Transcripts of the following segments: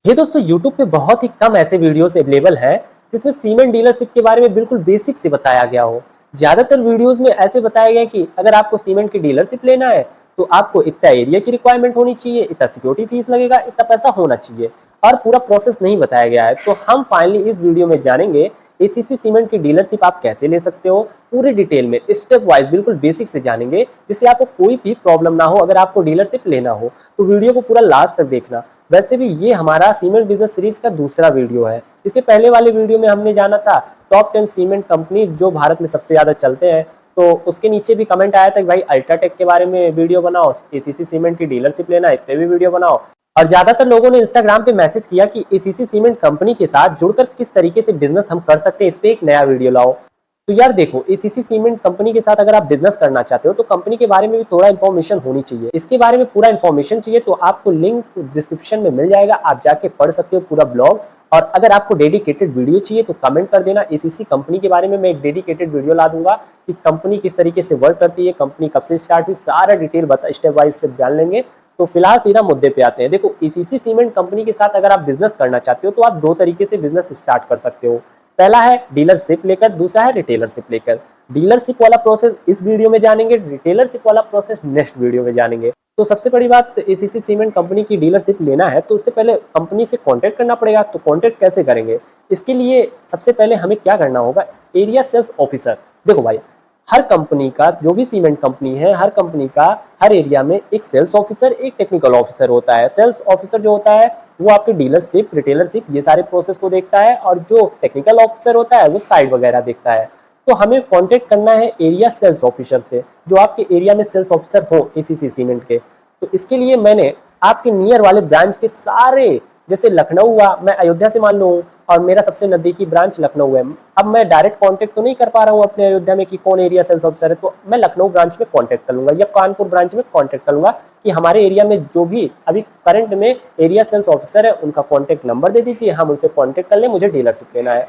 ये दोस्तों YouTube पे बहुत ही कम ऐसे वीडियोस अवेलेबल हैं जिसमें सीमेंट डीलरशिप के बारे में बिल्कुल बेसिक से बताया गया हो। ज्यादातर वीडियोस में ऐसे बताया गया कि अगर आपको सीमेंट की डीलरशिप लेना है तो आपको इतना एरिया की रिक्वायरमेंट होनी चाहिए, इतना सिक्योरिटी फीस लगेगा, इतना पैसा होना चाहिए और पूरा प्रोसेस नहीं बताया गया है। तो हम फाइनली इस वीडियो में जानेंगे एसीसी सीमेंट की डीलरशिप आप कैसे ले सकते हो, पूरे डिटेल में स्टेप वाइज बिल्कुल बेसिक से जानेंगे जिससे आपको कोई भी प्रॉब्लम ना हो अगर आपको डीलरशिप लेना हो। तो वीडियो को पूरा लास्ट तक देखना। वैसे भी ये हमारा सीमेंट बिजनेस सीरीज का दूसरा वीडियो है। इसके पहले वाले वीडियो में हमने जाना था टॉप 10 सीमेंट कंपनी जो भारत में सबसे ज्यादा चलते हैं। तो उसके नीचे भी कमेंट आया था कि भाई अल्ट्राटेक के बारे में वीडियो बनाओ, एसीसी सीमेंट की डीलरशिप लेना, इस पे भी वीडियो बनाओ। और ज्यादातर लोगों ने इंस्टाग्राम पे मैसेज किया कि एसीसी सीमेंट कंपनी के साथ जुड़कर किस तरीके से बिजनेस हम कर सकते हैं, इस पे एक नया वीडियो लाओ। तो यार देखो, एसीसी सीमेंट कंपनी के साथ अगर आप बिजनेस करना चाहते हो तो कंपनी के बारे में भी थोड़ा इन्फॉर्मेशन होनी चाहिए। इसके बारे में पूरा इन्फॉर्मेशन चाहिए तो आपको लिंक डिस्क्रिप्शन में मिल जाएगा, आप जाके पढ़ सकते हो पूरा ब्लॉग। और अगर आपको डेडिकेटेड वीडियो चाहिए तो कमेंट कर देना। एसीसी कंपनी के बारे में मैं एक डेडिकेटेड वीडियो ला दूंगा कि कंपनी किस तरीके से वर्क करती है, कंपनी कब से स्टार्ट हुई, सारा डिटेल बता स्टेप बाय स्टेप जान लेंगे। तो फिलहाल सीधा मुद्दे पे आते हैं। देखो, एसीसी सीमेंट कंपनी के साथ अगर आप बिजनेस करना चाहते हो तो आप दो तरीके से बिजनेस स्टार्ट कर सकते हो। पहला है डीलरशिप लेकर, दूसरा है रिटेलरशिप लेकर। डीलरशिप वाला प्रोसेस इस वीडियो में जानेंगे, रिटेलरशिप वाला प्रोसेस नेक्स्ट वीडियो में जानेंगे। तो सबसे बड़ी बात, एसीसी सीमेंट कंपनी की डीलरशिप लेना है तो उससे पहले कंपनी से कांटेक्ट करना पड़ेगा। तो कांटेक्ट कैसे करेंगे, इसके लिए सबसे पहले हमें क्या करना होगा, एरिया सेल्स ऑफिसर। देखो भाई, हर कंपनी का जो भी सीमेंट कंपनी है, हर कंपनी का हर एरिया में एक सेल्स ऑफिसर, एक टेक्निकल ऑफिसर होता है। सेल्स ऑफिसर जो होता है वो आपकी डीलरशिप, रिटेलरशिप, ये सारे प्रोसेस को देखता है और जो टेक्निकल ऑफिसर होता है वो साइड वगैरह देखता है। तो हमें कांटेक्ट करना है एरिया सेल्स ऑफिसर से, जो आपके एरिया में सेल्स ऑफिसर हो एसीसी सीमेंट के। तो इसके लिए मैंने आपके नियर वाले ब्रांच के सारे, जैसे लखनऊ हुआ, मैं अयोध्या से मान लूँ और मेरा सबसे नजदीकी ब्रांच लखनऊ है। अब मैं डायरेक्ट कांटेक्ट तो नहीं कर पा रहा हूँ अपने अयोध्या में कि कौन एरिया सेल्स ऑफिसर है, तो मैं लखनऊ ब्रांच में कांटेक्ट कर लूंगा या कानपुर ब्रांच में कांटेक्ट कर लूंगा कि हमारे एरिया में जो भी अभी करंट में एरिया सेल्स ऑफिसर है उनका कांटेक्ट नंबर दे दीजिए, हम उनसे कांटेक्ट कर लें, मुझे डीलरशिप लेना है।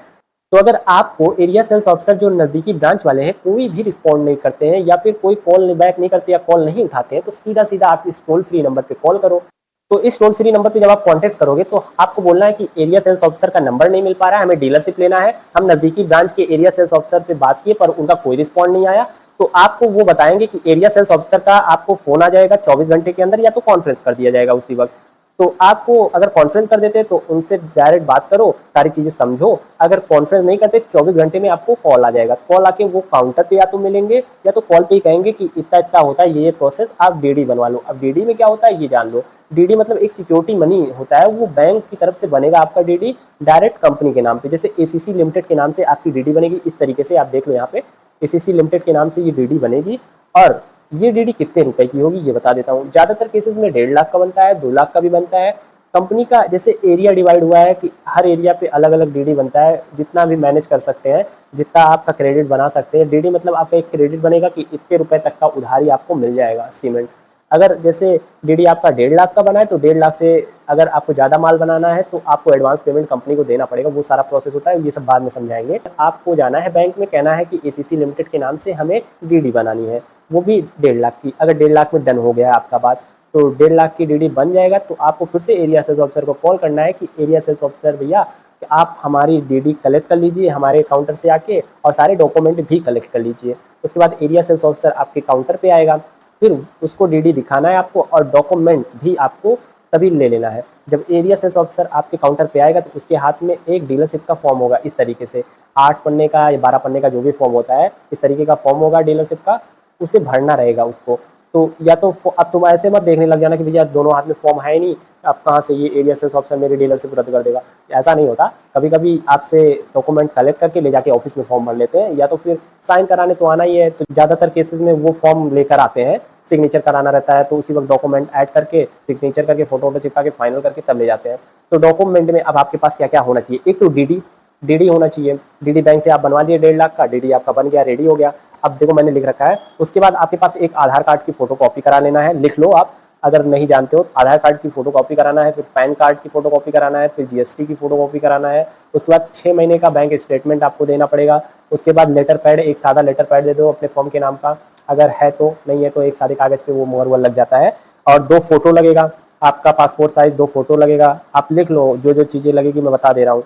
तो अगर आपको एरिया सेल्स ऑफिसर जो नजदीकी ब्रांच वाले हैं कोई भी रिस्पॉन्ड नहीं करते हैं या फिर कोई कॉल बैक नहीं करते या कॉल नहीं उठाते हैं, तो सीधा सीधा आप इस टोल फ्री नंबर पे कॉल करो। तो इस टोल फ्री नंबर पे जब आप कांटेक्ट करोगे तो आपको बोलना है कि एरिया सेल्स ऑफिसर का नंबर नहीं मिल पा रहा है, हमें डीलरशिप लेना है, हम नजदीकी ब्रांच के एरिया सेल्स ऑफिसर पे बात किए पर उनका कोई रिस्पॉन्ड नहीं आया। तो आपको वो बताएंगे कि एरिया सेल्स ऑफिसर का आपको फोन आ जाएगा 24 घंटे के अंदर, या तो कॉन्फ्रेंस कर दिया जाएगा उसी वक्त। तो आपको अगर कॉन्फ्रेंस कर देते तो उनसे डायरेक्ट बात करो, सारी चीजें समझो। अगर कॉन्फ्रेंस नहीं करते 24 घंटे में आपको कॉल आ जाएगा। कॉल आके वो काउंटर पे या तो मिलेंगे या तो कॉल पे ही कहेंगे कि इतना इतना होता है ये प्रोसेस, आप डीडी बनवा लो। अब डीडी में क्या होता है ये जान लो। डीडी मतलब एक सिक्योरिटी मनी होता है, वो बैंक की तरफ से बनेगा आपका डीडी डायरेक्ट कंपनी के नाम पे। जैसे एसीसी लिमिटेड के नाम से आपकी डीडी बनेगी, इस तरीके से आप देख लो यहाँ पे एसीसी लिमिटेड के नाम से ये डीडी बनेगी। और ये डीडी कितने रुपए की होगी ये बता देता हूँ। ज्यादातर केसेस में 1.5 लाख का बनता है, 2 लाख का भी बनता है। कंपनी का जैसे एरिया डिवाइड हुआ है कि हर एरिया पे अलग अलग डीडी बनता है, जितना भी मैनेज कर सकते हैं, जितना आपका क्रेडिट बना सकते हैं। डीडी मतलब आपका एक क्रेडिट बनेगा कि इतने रुपए तक का उधारी आपको मिल जाएगा सीमेंट। अगर जैसे डीडी आपका 1.5 लाख का बना है तो 1.5 लाख से अगर आपको ज़्यादा माल बनाना है तो आपको एडवांस पेमेंट कंपनी को देना पड़ेगा। वो सारा प्रोसेस होता है, ये सब बाद में समझाएंगे। आपको जाना है बैंक में, कहना है कि एसीसी लिमिटेड के नाम से हमें डीडी बनानी है, वो भी 1.5 लाख की। अगर 1.5 लाख में डन हो गया है आपका बात तो 1.5 लाख की डीडी बन जाएगा। तो आपको फिर से एरिया सेल्स ऑफिसर को कॉल करना है कि एरिया सेल्स ऑफिसर भैया आप हमारी डीडी कलेक्ट कर लीजिए हमारे काउंटर से आके, और सारे डॉक्यूमेंट भी कलेक्ट कर लीजिए। उसके बाद एरिया सेल्स ऑफिसर आपके काउंटर पे आएगा, फिर उसको डीडी दिखाना है आपको और डॉक्यूमेंट भी आपको तभी ले लेना है। जब एरिया सेल्स ऑफिसर आपके काउंटर पे आएगा तो उसके हाथ में एक डीलरशिप का फॉर्म होगा, इस तरीके से 8 पन्ने का या 12 पन्ने का जो भी फॉर्म होता है, इस तरीके का फॉर्म होगा डीलरशिप का, उसे भरना रहेगा उसको। तो या तो अब तुम ऐसे मत देखने लग जाना कि भैया दोनों हाथ में फॉर्म है ही नहीं, अब कहाँ से ये एरिया सेल्स ऑफिसर मेरी डीलरशिप रद्द कर देगा। ऐसा नहीं होता, कभी कभी आपसे डॉक्यूमेंट कलेक्ट करके ले जाके ऑफिस में फॉर्म भर लेते हैं, या तो फिर साइन कराने तो आना ही है। तो ज्यादातर केसेस में वो फॉर्म लेकर आते हैं, सिग्नेचर कराना रहता है, तो उसी वक्त डॉक्यूमेंट ऐड करके सिग्नेचर करके फोटो वोटो चिपका के फाइनल करके तब ले जाते हैं। तो डॉक्यूमेंट में अब आपके पास क्या क्या होना चाहिए, एक तो डीडी, डीडी होना चाहिए। डीडी बैंक से आप बनवा दिए 1.5 लाख का, डीडी आपका बन गया, रेडी हो गया। अब देखो मैंने लिख रखा है। उसके बाद आपके पास एक आधार कार्ड की फोटो कॉपी करा लेना है, लिख लो आप अगर नहीं जानते हो। आधार कार्ड की फोटो कॉपी कराना है, फिर पैन कार्ड की फोटो कॉपी कराना है, फिर जीएसटी की फोटो कॉपी कराना है। उसके बाद 6 महीने का बैंक स्टेटमेंट आपको देना पड़ेगा। उसके बाद लेटर पैड, एक सादा लेटर पैड दे दो अपने फॉर्म के नाम का, अगर है तो, नहीं है तो एक सादे कागज पे वो मोहर वोहर लग जाता है। और 2 फोटो लगेगा आपका पासपोर्ट साइज 2 फोटो लगेगा, आप लिख लो जो जो चीज़ें लगेगी मैं बता दे रहा हूँ।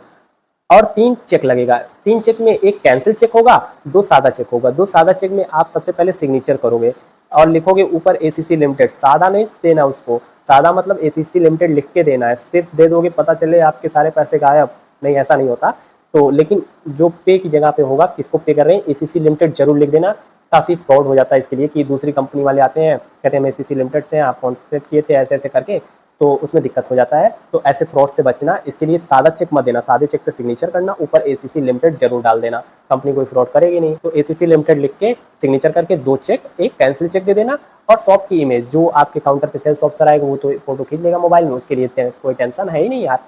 और 3 चेक लगेगा। 3 चेक में एक कैंसिल चेक होगा, 2 सादा चेक होगा। 2 सादा चेक में आप सबसे पहले सिग्नेचर करोगे और लिखोगे ऊपर एसीसी लिमिटेड। सादा नहीं देना उसको, सादा मतलब एसीसी लिमिटेड लिख के देना है। सिर्फ दे दोगे पता चले आपके सारे पैसे गायब, नहीं ऐसा नहीं होता। तो लेकिन जो पे की जगह पे होगा, किसको पे कर रहे हैं, एसीसी लिमिटेड जरूर लिख देना। काफ़ी फ्रॉड हो जाता है इसके लिए कि दूसरी कंपनी वाले आते हैं, कहते हैं हम एसीसी लिमिटेड से हैं, आप कॉन्टेक्ट किए थे ऐसे ऐसे करके, तो उसमें दिक्कत हो जाता है। तो ऐसे फ्रॉड से बचना, इसके लिए सादा चेक मत देना, सादे चेक पे सिग्नेचर करना, ऊपर एसीसी लिमिटेड जरूर डाल देना, कंपनी कोई फ्रॉड करेगी नहीं। तो एसीसी लिमिटेड लिख के सिग्नेचर करके 2 चेक, एक कैंसिल चेक दे देना। और शॉप की इमेज, जो आपके काउंटर पे सेल्स ऑफिसर आएगा वो तो फोटो खींच लेगा मोबाइल में, उसके लिए कोई टेंशन है ही नहीं यार।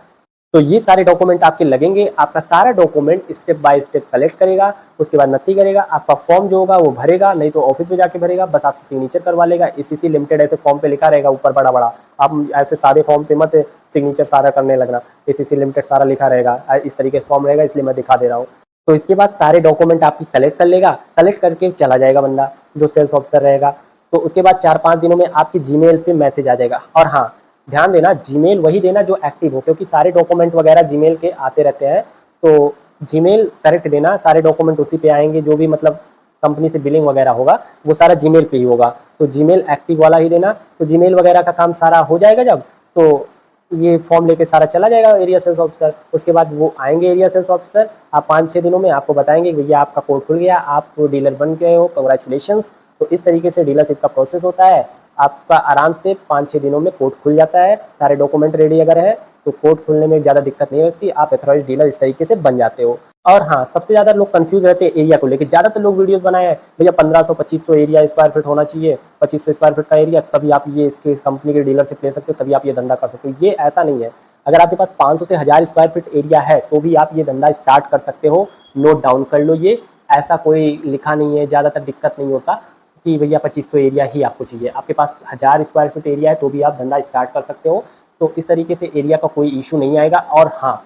तो ये सारे डॉक्यूमेंट आपके लगेंगे। आपका सारा document step by step collect करेगा, उसके बाद नत्थी करेगा, आपका फॉर्म जो होगा वो भरेगा, नहीं तो ऑफिस में जाके भरेगा, बस आपसे सिग्नेचर करवा लेगा। एसीसी लिमिटेड ऐसे फॉर्म पे लिखा रहेगा ऊपर बड़ा बड़ा, आप ऐसे सारे फॉर्म पे मत सिग्नेचर सारा करने लगना, एसीसी लिमिटेड सारा लिखा रहेगा, इस तरीके से फॉर्म रहेगा, इसलिए मैं दिखा दे रहा हूँ। तो इसके बाद सारे डॉक्यूमेंट आपकी कलेक्ट कर लेगा, कलेक्ट करके चला जाएगा बंदा जो सेल्स ऑफिसर रहेगा। तो उसके बाद 4-5 दिनों में आपकी जीमेल पे मैसेज आ जाएगा। और हाँ, ध्यान देना जीमेल वही देना जो एक्टिव हो, क्योंकि सारे डॉक्यूमेंट वगैरह जीमेल के आते रहते हैं। तो जीमेल करेक्ट देना, सारे डॉक्यूमेंट उसी पे आएंगे, जो भी मतलब कंपनी से बिलिंग वगैरह होगा वो सारा जीमेल पे ही होगा। तो जीमेल एक्टिव वाला ही देना। तो जीमेल वगैरह का काम सारा हो जाएगा जब, तो ये फॉर्म लेके सारा चला जाएगा एरिया सेल्स ऑफिसर। उसके बाद वो आएंगे एरिया सेल्स ऑफिसर, आप 5-6 दिनों में आपको बताएंगे भैया आपका कोड खुल गया, आप डीलर बन गए हो, कंग्रेचुलेशंस। तो इस तरीके से डीलरशिप का प्रोसेस होता है। आपका आराम से 5-6 दिनों में कोड खुल जाता है, सारे डॉक्यूमेंट रेडी अगर है तो कोड खुलने में ज़्यादा दिक्कत नहीं होती, आप एथोराइज्ड डीलर इस तरीके से बन जाते हो। और हाँ, सबसे ज़्यादा लोग कंफ्यूज रहते हैं एरिया को लेकर। ज़्यादातर लोग वीडियोस बनाए हैं भैया 1500-2500 एरिया स्क्वायर फीट होना चाहिए, 2500 स्क्वायर फीट का एरिया, तभी आप ये इस कंपनी की डीलरशिप ले सकते हो, तभी आप ये धंधा कर सकते हो। ये ऐसा नहीं है। अगर आपके पास 500 से 1000 स्क्वायर फीट एरिया है तो भी आप ये धंधा स्टार्ट कर सकते हो। नोट डाउन कर लो, ये ऐसा कोई लिखा नहीं है, ज़्यादातर दिक्कत नहीं होता कि भैया 2500 एरिया ही आपको चाहिए। आपके पास 1000 स्क्वायर फीट एरिया है तो भी आप धंधा स्टार्ट कर सकते हो। तो इस तरीके से एरिया का कोई इशू नहीं आएगा। और हाँ,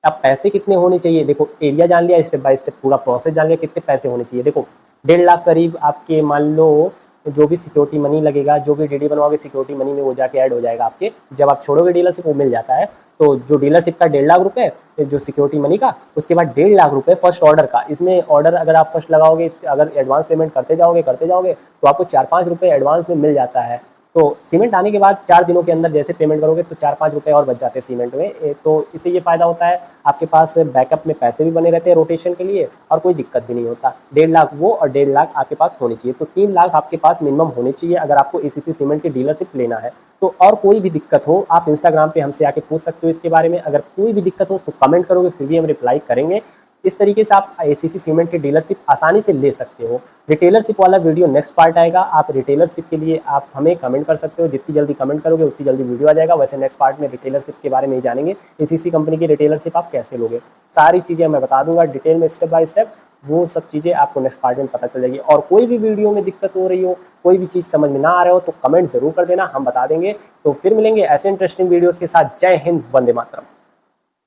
अब पैसे कितने होने चाहिए, देखो एरिया जान लिया, स्टेप बाय स्टेप पूरा प्रोसेस जान लिया, कितने पैसे होने चाहिए। देखो 1.5 लाख करीब आपके, मान लो जो भी सिक्योरिटी मनी लगेगा, जो भी डीडी बनवाओगे सिक्योरिटी मनी में वो जाके ऐड हो जाएगा आपके, जब आप छोड़ोगे डीलरशिप वो मिल जाता है। तो जो डीलरशिप का 1.5 लाख रुपए, जो सिक्योरिटी मनी का, उसके बाद 1.5 लाख रुपए फर्स्ट ऑर्डर का। इसमें ऑर्डर अगर आप फर्स्ट लगाओगे, अगर एडवांस पेमेंट करते जाओगे तो आपको 4-5 रुपए एडवांस में मिल जाता है। तो सीमेंट आने के बाद 4 दिनों के अंदर जैसे पेमेंट करोगे तो 4-5 रुपए और बच जाते हैं सीमेंट में। तो इससे ये फायदा होता है, आपके पास बैकअप में पैसे भी बने रहते हैं रोटेशन के लिए, और कोई दिक्कत भी नहीं होता। 1.5 लाख वो और 1.5 लाख आपके पास होनी चाहिए। तो 3 लाख आपके पास मिनिमम होने चाहिए अगर आपको एसीसी सीमेंट की डीलरशिप लेना है। तो और कोई भी दिक्कत हो आप इंस्टाग्राम पे हमसे आके पूछ सकते हो इसके बारे में। अगर कोई भी दिक्कत हो तो कमेंट करोगे, फिर भी हम रिप्लाई करेंगे। इस तरीके से आप एसीसी सीमेंट की डीलरशिप आसानी से ले सकते हो। रिटेलरशिप वाला वीडियो नेक्स्ट पार्ट आएगा। आप रिटेलरशिप के लिए आप हमें कमेंट कर सकते हो, जितनी जल्दी कमेंट करोगे उतनी जल्दी वीडियो आ जाएगा। वैसे नेक्स्ट पार्ट में रिटेलरशिप के बारे में ही जानेंगे, एसीसी कंपनी की रिटेलरशिप आप कैसे लोगे, सारी चीज़ें मैं बता दूंगा डिटेल में स्टेप बाय स्टेप। वो सब चीज़ें आपको नेक्स्ट पार्ट में पता चल जाएगी। और कोई भी वीडियो में दिक्कत हो रही हो, कोई भी चीज़ समझ में ना आ रहा हो तो कमेंट जरूर कर देना, हम बता देंगे। तो फिर मिलेंगे ऐसे इंटरेस्टिंग वीडियोज़ के साथ। जय हिंद, वंदे मातरम।